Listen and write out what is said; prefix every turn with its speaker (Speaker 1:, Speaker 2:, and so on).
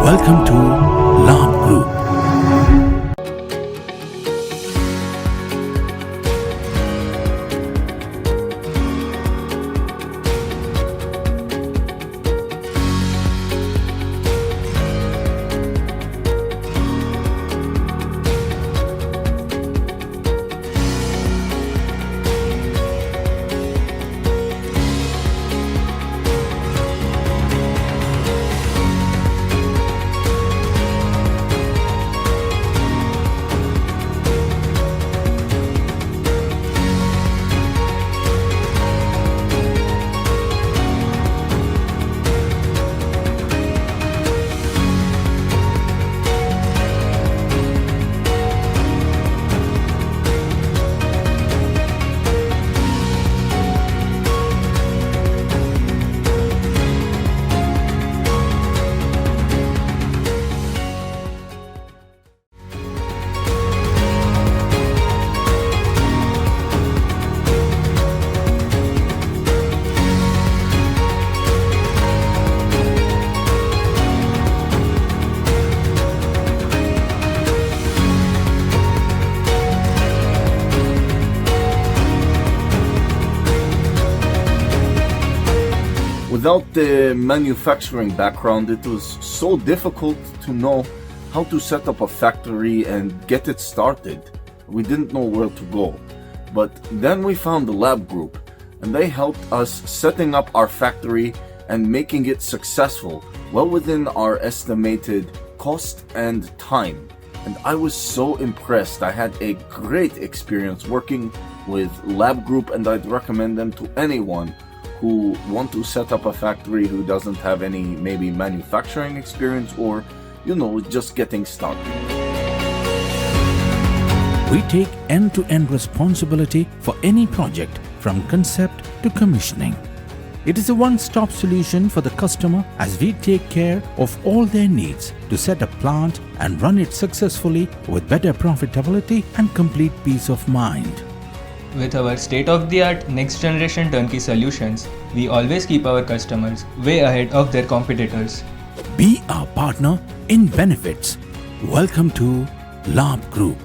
Speaker 1: Welcome to Labh Group.
Speaker 2: Without the manufacturing background, it was so difficult to know how to set up a factory and get it started. We didn't know where to go. But then we found the Labh Group, and they helped us setting up our factory and making it successful, well within our estimated cost and time. And I was so impressed. I had a great experience working with Labh Group, and I'd recommend them to anyone who want to set up a factory who doesn't have any maybe manufacturing experience or, just getting started.
Speaker 1: We take end-to-end responsibility for any project from concept to commissioning. It is a one-stop solution for the customer as we take care of all their needs to set a plant and run it successfully with better profitability and complete peace of mind.
Speaker 3: With our state-of-the-art next-generation turnkey solutions, we always keep our customers way ahead of their competitors.
Speaker 1: Be our partner in benefits. Welcome to Labh Group.